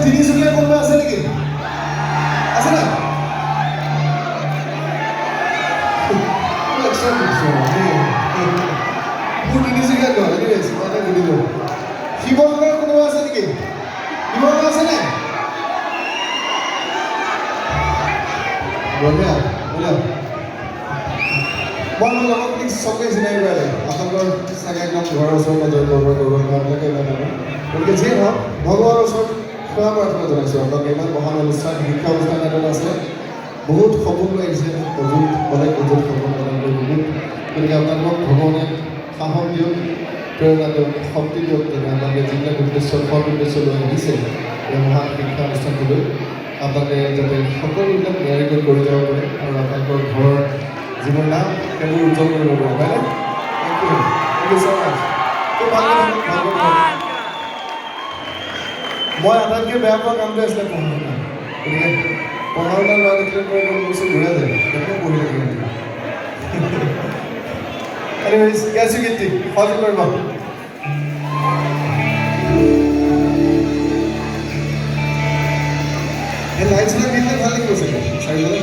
তিনিচুকীয়া কোনোবা আছে নেকি? আছে না? মোৰ তিনিচুকীয়া ঘৰ সুধিলোঁ। শিৱসাগৰ কোনোবা আছে নেকি? শিৱসাগৰ আছে নে? বঢ়িয়া বঢ়িয়া। মই মোৰ লগৰখিনিক চবেই চিনাকি পালে। আপোনালোকৰ চাগে একদম ঘৰৰ ওচৰৰ মাজৰ গৌৰৱবিলাকে ইমান জানো। গতিকে যিয়ে নহওক ভগৱানৰ ওচৰত সেৱা প্ৰাৰ্থনা জনাইছোঁ। আপোনালোকে ইমান মহান অনুষ্ঠান শিক্ষা অনুষ্ঠান এটাত আছে। বহুত সপোন লৈ আহিছে, অযুত বেলেগ অযুত সপোন বনাই লৈ বহুত। গতিকে আপোনালোকক ভগৱানে সাহস দিয়ক, প্ৰেৰণা দিয়ক, শক্তি দিয়ক, যেনে আপোনালোকে যিবিলাক উদ্দেশ্য ফল উদ্দেশ্য লৈ আহিছে এই মহান শিক্ষা অনুষ্ঠানটোলৈ আপোনালোকে যাতে সকলোবিলাক নিয়াৰিকৈ কৰি যাব পাৰে আৰু আপোনালোকৰ ঘৰৰ যিবোৰ নাম সেইবোৰ উজ্জ্বল কৰিব পাৰে, হয়নে? থেংক ইউ ছ' মাছ। খুব ভাল মই আটাইতকৈ বেয়া পোৱা কামটো আছিলে পঢ়া শুনা। গতিকে পঢ়া শুনা লোৱা দেখিলে মই একদম বস্তু ঘূৰাই যায়, কেনেকৈ পঢ়ি থাকিম। এনিৱেইজ কেছ গীতি সহযোগ কৰিব। এই লাইট চাইট দিলে ভাল লাগিব চাগে চাৰিফালে।